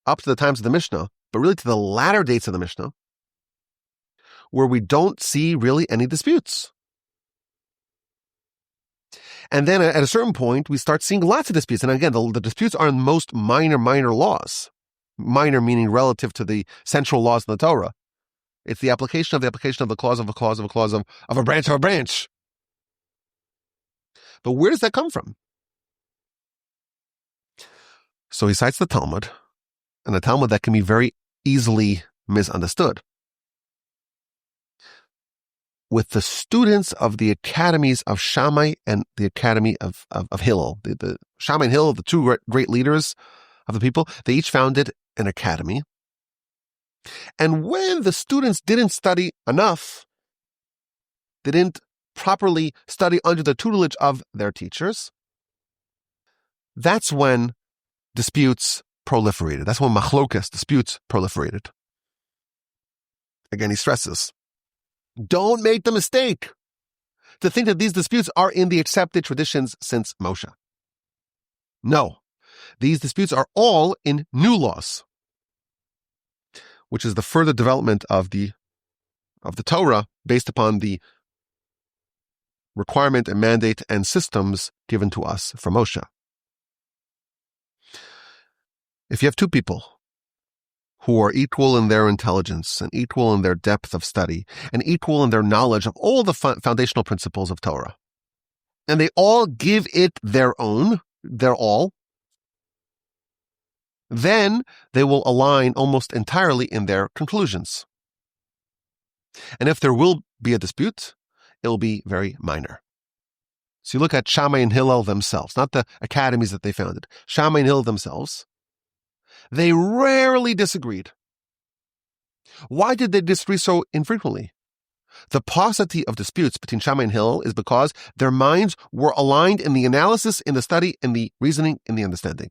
A: up to the times of the Mishnah, but really to the latter dates of the Mishnah, where we don't see really any disputes? And then at a certain point, we start seeing lots of disputes. And again, the disputes are in most minor laws. Minor meaning relative to the central laws in the Torah. It's the application of the clause of a clause of a clause of a branch of a branch. But where does that come from? So he cites the Talmud, and a Talmud that can be very easily misunderstood. With the students of the academies of Shammai and the academy of Hillel. The Shammai and Hillel, the two great leaders of the people, they each founded an academy. And when the students didn't study enough, they didn't properly study under the tutelage of their teachers, that's when disputes proliferated. That's when machlokas, disputes, proliferated. Again, he stresses, don't make the mistake to think that these disputes are in the accepted traditions since Moshe. No, these disputes are all in new laws, which is the further development of the Torah based upon the requirement and mandate and systems given to us from Moshe. If you have two people who are equal in their intelligence and equal in their depth of study and equal in their knowledge of all the foundational principles of Torah, and they all give it their all, then they will align almost entirely in their conclusions. And if there will be a dispute, it will be very minor. So you look at Shammai and Hillel themselves, not the academies that they founded. Shammai and Hillel themselves, they rarely disagreed. Why did they disagree so infrequently? The paucity of disputes between Shammai and Hillel is because their minds were aligned in the analysis, in the study, in the reasoning, in the understanding.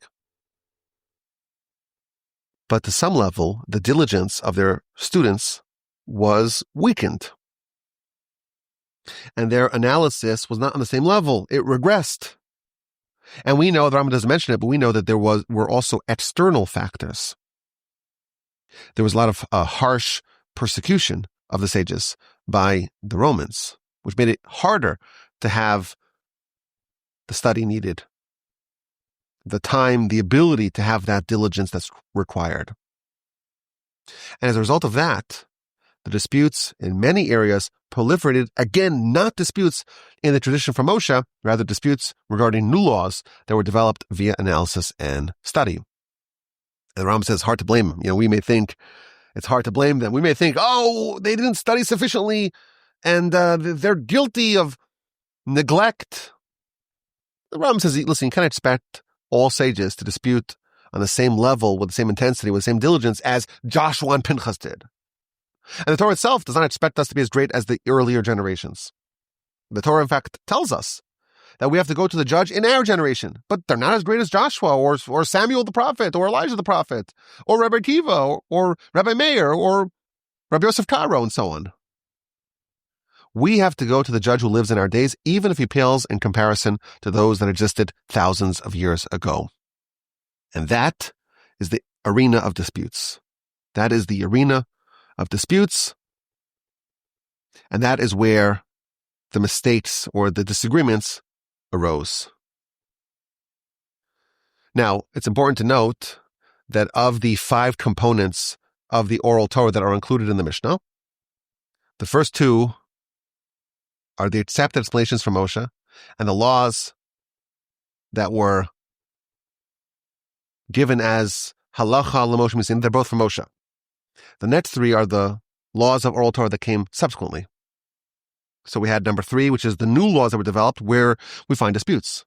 A: But to some level, the diligence of their students was weakened. And their analysis was not on the same level. It regressed. And we know, the Rambam doesn't mention it, but we know that there were also external factors. There was a lot of harsh persecution of the sages by the Romans, which made it harder to have the study needed, the time, the ability to have that diligence that's required. And as a result of that, the disputes in many areas proliferated, again, not disputes in the tradition from Moshe, rather disputes regarding new laws that were developed via analysis and study. And the Rambam says it's hard to blame them. We may think it's hard to blame them. We may think, they didn't study sufficiently and they're guilty of neglect. The Rambam says, listen, you can't expect all sages to dispute on the same level, with the same intensity, with the same diligence as Joshua and Pinchas did. And the Torah itself does not expect us to be as great as the earlier generations. The Torah, in fact, tells us that we have to go to the judge in our generation, but they're not as great as Joshua or Samuel the prophet or Elijah the prophet or Rabbi Akiva or Rabbi Meir or Rabbi Yosef Karo and so on. We have to go to the judge who lives in our days, even if he pales in comparison to those that existed thousands of years ago. And that is the arena of disputes. That is the arena of disputes. And that is where the mistakes or the disagreements arose. Now, it's important to note that of the 5 components of the Oral Torah that are included in the Mishnah, the first 2 are the accepted explanations from Moshe and the laws that were given as halacha l'Moshe Misin. They're both from Moshe. The next 3 are the laws of Oral Torah that came subsequently. So we had number 3, which is the new laws that were developed where we find disputes.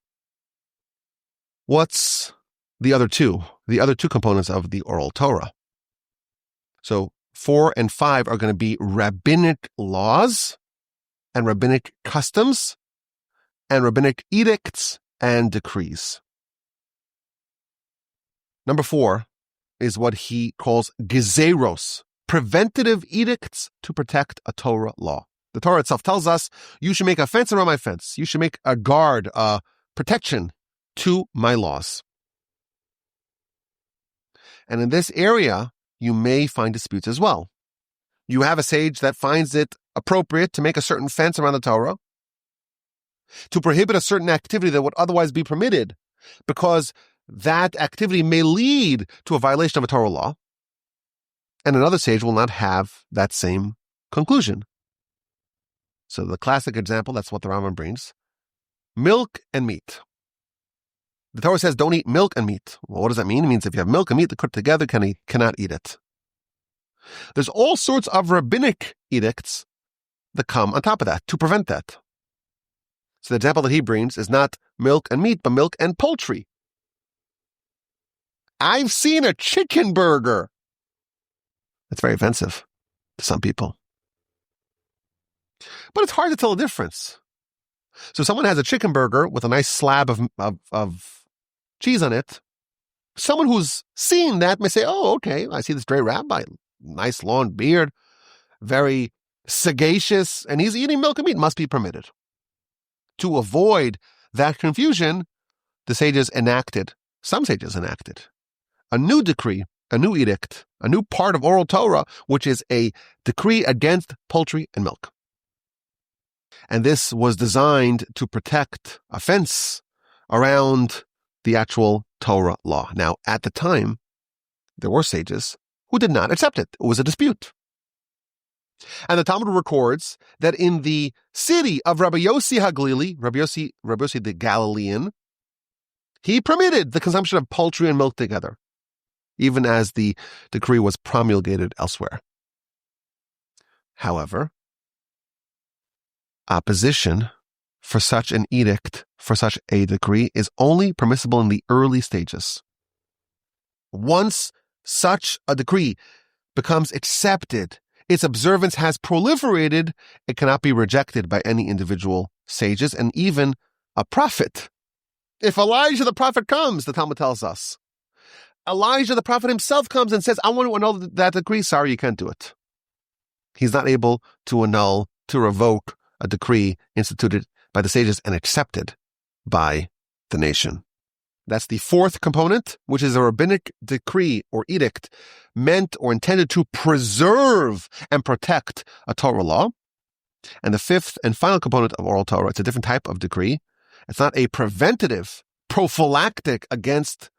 A: What's the other 2? The other 2 components of the Oral Torah. So 4 and 5 are going to be rabbinic laws and rabbinic customs and rabbinic edicts and decrees. Number 4 is what he calls gezeros, preventative edicts to protect a Torah law. The Torah itself tells us, you should make a fence around my fence. You should make a guard, a protection to my laws. And in this area, you may find disputes as well. You have a sage that finds it appropriate to make a certain fence around the Torah, to prohibit a certain activity that would otherwise be permitted, because that activity may lead to a violation of a Torah law, and another sage will not have that same conclusion. So the classic example, that's what the Rambam brings, milk and meat. The Torah says don't eat milk and meat. Well, what does that mean? It means if you have milk and meat that cooked together, cannot eat it. There's all sorts of rabbinic edicts that come on top of that to prevent that. So the example that he brings is not milk and meat, but milk and poultry. I've seen a chicken burger. That's very offensive to some people. But it's hard to tell the difference. So someone has a chicken burger with a nice slab of cheese on it. Someone who's seen that may say, oh, okay, I see this great rabbi, nice long beard, very sagacious, and he's eating milk and meat, must be permitted. To avoid that confusion, some sages enacted a new decree, a new edict, a new part of Oral Torah, which is a decree against poultry and milk. And this was designed to protect a fence around the actual Torah law. Now, at the time, there were sages who did not accept it. It was a dispute. And the Talmud records that in the city of Rabbi Yossi HaGlili, Rabbi Yossi the Galilean, he permitted the consumption of poultry and milk together, even as the decree was promulgated elsewhere. However, opposition for such an edict, for such a decree, is only permissible in the early stages. Once such a decree becomes accepted, its observance has proliferated, it cannot be rejected by any individual sages and even a prophet. If Elijah the prophet comes, the Talmud tells us, Elijah the prophet himself comes and says, I want to annul that decree. Sorry, you can't do it. He's not able to annul, to revoke a decree instituted by the sages and accepted by the nation. That's the 4th component, which is a rabbinic decree or edict meant or intended to preserve and protect a Torah law. And the 5th and final component of Oral Torah, it's a different type of decree. It's not a preventative, prophylactic against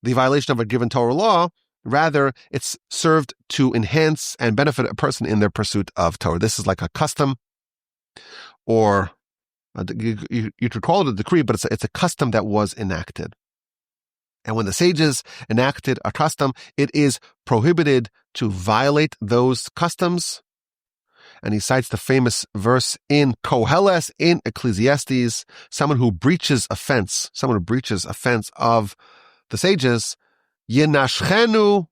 A: the violation of a given Torah law. Rather, it's served to enhance and benefit a person in their pursuit of Torah. This is like a custom, or you could call it a decree, but it's a custom that was enacted. And when the sages enacted a custom, it is prohibited to violate those customs. And he cites the famous verse in Koheles, in Ecclesiastes, someone who breaches a fence of the sages, Yenashchenu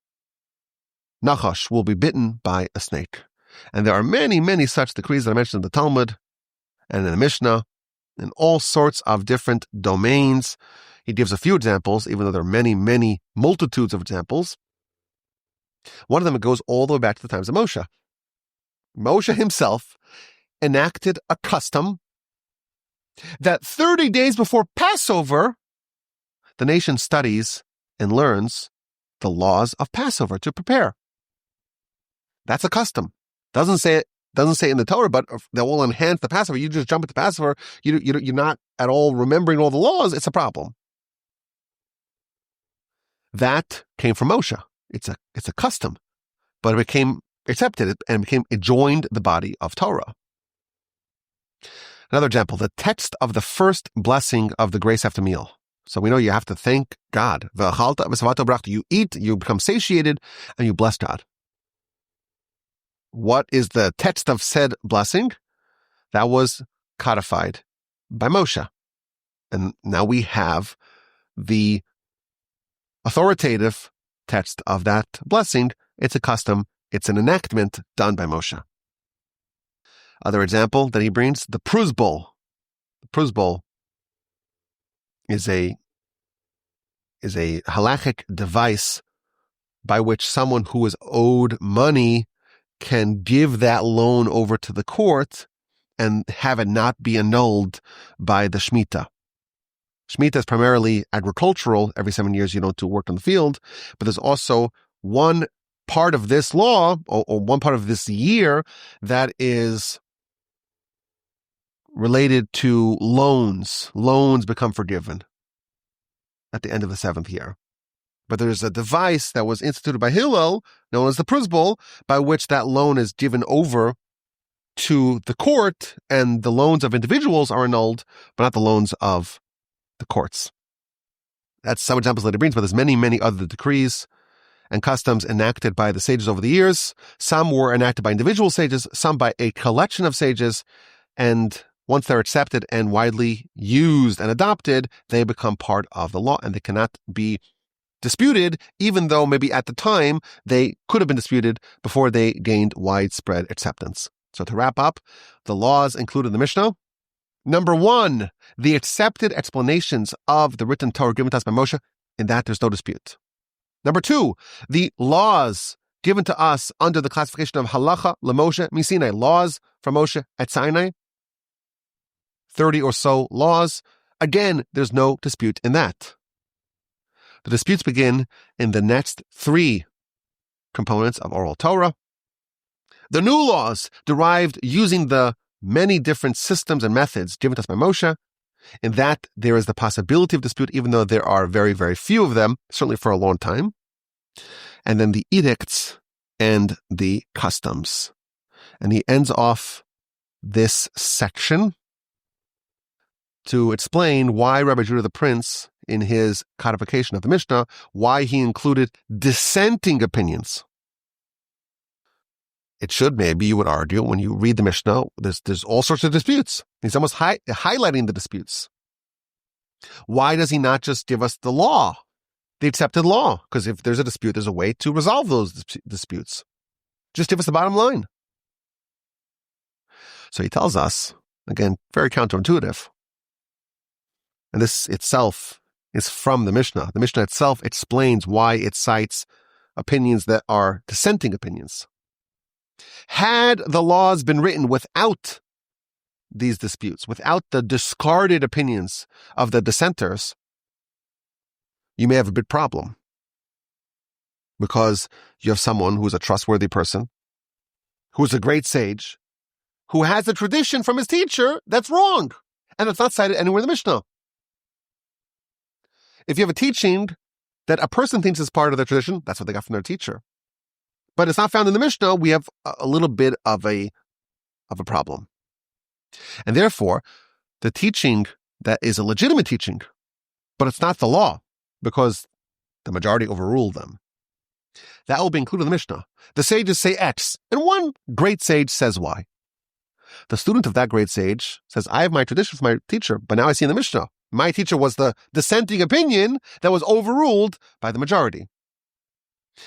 A: Nachash, will be bitten by a snake. And there are many, many such decrees that I mentioned in the Talmud and in the Mishnah, in all sorts of different domains. He gives a few examples, even though there are many, many multitudes of examples. One of them goes all the way back to the times of Moshe. Moshe himself enacted a custom that 30 days before Passover, the nation studies and learns the laws of Passover to prepare. That's a custom. Doesn't say it in the Torah, but that will enhance the Passover. You just jump at the Passover, you're not at all remembering all the laws. It's a problem. That came from Moshe. It's a custom, but it became accepted and it joined the body of Torah. Another example, the text of the first blessing of the grace after meal. So we know you have to thank God. You eat, you become satiated, and you bless God. What is the text of said blessing? That was codified by Moshe. And now we have the authoritative text of that blessing. It's a custom. It's an enactment done by Moshe. Other example that he brings, the Pruz Bowl. The Pruz Bowl is a halachic device by which someone who is owed money can give that loan over to the court and have it not be annulled by the Shemitah. Shemitah is primarily agricultural. Every 7 years you don't do work on the field, but there's also one part of this law or one part of this year that is related to loans. Loans become forgiven at the end of the 7th year. But there's a device that was instituted by Hillel, known as the Pruz Bowl, by which that loan is given over to the court, and the loans of individuals are annulled, but not the loans of the courts. That's some examples that he brings, but there's many, many other decrees and customs enacted by the sages over the years. Some were enacted by individual sages, some by a collection of sages, and once they're accepted and widely used and adopted, they become part of the law, and they cannot be disputed, even though maybe at the time they could have been disputed before they gained widespread acceptance. So to wrap up, the laws included in the Mishnah. Number 1, the accepted explanations of the written Torah given to us by Moshe. In that, there's no dispute. Number 2, the laws given to us under the classification of halacha lemoshe Sinai, laws from Moshe at Sinai. 30 or so laws. Again, there's no dispute in that. The disputes begin in the next 3 components of Oral Torah. The new laws derived using the many different systems and methods given to us by Moshe. In that, there is the possibility of dispute, even though there are very, very few of them, certainly for a long time. And then the edicts and the customs. And he ends off this section to explain why Rabbi Judah the Prince, in his codification of the Mishnah, why he included dissenting opinions. It should, maybe you would argue, when you read the Mishnah, there's all sorts of disputes. He's almost highlighting the disputes. Why does he not just give us the law, the accepted law? Because if there's a dispute, there's a way to resolve those disputes. Just give us the bottom line. So he tells us, again, very counterintuitive. And this itself is from the Mishnah. The Mishnah itself explains why it cites opinions that are dissenting opinions. Had the laws been written without these disputes, without the discarded opinions of the dissenters, you may have a big problem. Because you have someone who is a trustworthy person, who is a great sage, who has a tradition from his teacher that's wrong, and it's not cited anywhere in the Mishnah. If you have a teaching that a person thinks is part of their tradition, that's what they got from their teacher. But it's not found in the Mishnah, we have a little bit of a problem. And therefore, the teaching that is a legitimate teaching, but it's not the law, because the majority overruled them, that will be included in the Mishnah. The sages say X, and one great sage says Y. The student of that great sage says, I have my tradition from my teacher, but now I see in the Mishnah, my teacher was the dissenting opinion that was overruled by the majority.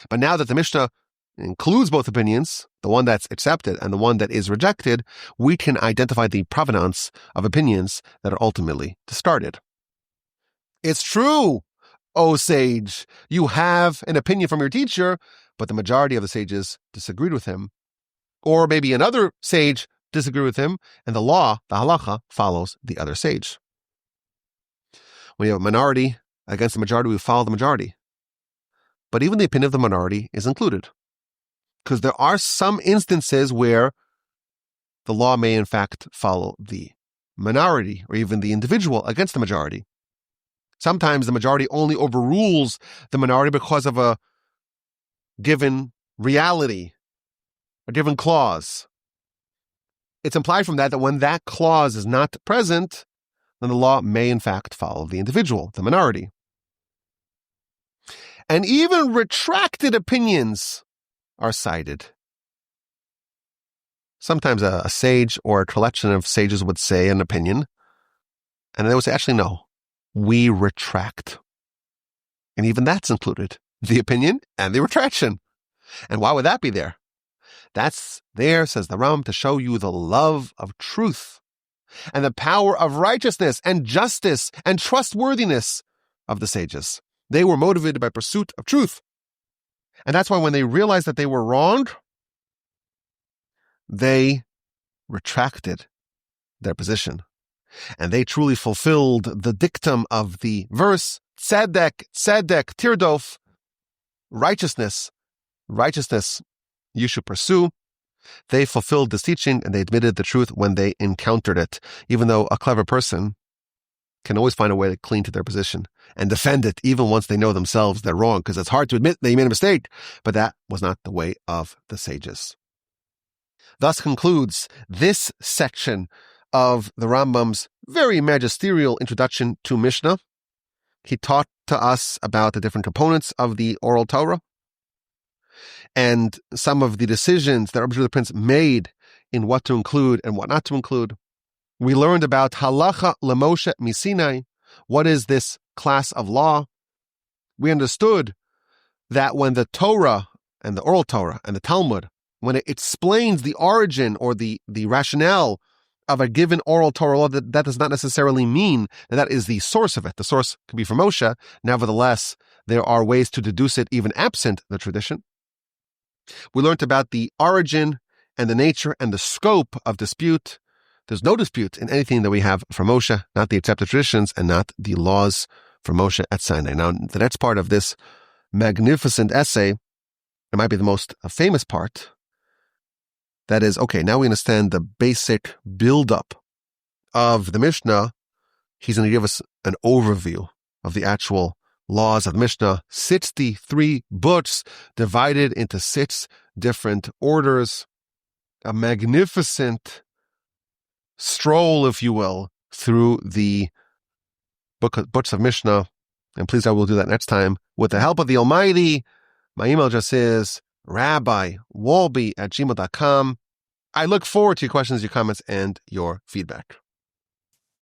A: But now that the Mishnah includes both opinions, the one that's accepted and the one that is rejected, we can identify the provenance of opinions that are ultimately discarded. It's true, O sage, you have an opinion from your teacher, but the majority of the sages disagreed with him. Or maybe another sage disagreed with him, and the law, the halacha, follows the other sage. When you have a minority against the majority, we follow the majority. But even the opinion of the minority is included, because there are some instances where the law may in fact follow the minority or even the individual against the majority. Sometimes the majority only overrules the minority because of a given reality, a given clause. It's implied from that when that clause is not present, then the law may in fact follow the individual, the minority. And even retracted opinions are cited. Sometimes a sage or a collection of sages would say an opinion, and they would say, actually, no, we retract. And even that's included, the opinion and the retraction. And why would that be there? That's there, says the Rambam, to show you the love of truth and the power of righteousness and justice and trustworthiness of the sages. They were motivated by pursuit of truth. And that's why when they realized that they were wrong, they retracted their position. And they truly fulfilled the dictum of the verse, tzedek, tzedek, tirdof, righteousness, righteousness you should pursue. They fulfilled this teaching and they admitted the truth when they encountered it, even though a clever person can always find a way to cling to their position and defend it, even once they know themselves they're wrong, because it's hard to admit they made a mistake, but that was not the way of the sages. Thus concludes this section of the Rambam's very magisterial introduction to Mishnah. He taught to us about the different components of the Oral Torah and some of the decisions that Rabbi Judah the Prince made in what to include and what not to include. We learned about halacha leMoshe Sinai. What is this class of law? We understood that when the Torah and the Oral Torah and the Talmud, when it explains the origin or the rationale of a given Oral Torah law, that does not necessarily mean that is the source of it. The source could be from Moshe. Nevertheless, there are ways to deduce it even absent the tradition. We learned about the origin and the nature and the scope of dispute. There's no dispute in anything that we have from Moshe, not the accepted traditions and not the laws from Moshe at Sinai. Now, the next part of this magnificent essay, it might be the most famous part. That is, okay, now we understand the basic buildup of the Mishnah. He's going to give us an overview of the actual laws of the Mishnah. 63 books divided into 6 different orders. A magnificent stroll, if you will, through the books of Mishnah. And please, I will do that next time with the help of the Almighty. My email address is rabbiwolbe@gmail.com. I look forward to your questions, your comments, and your feedback.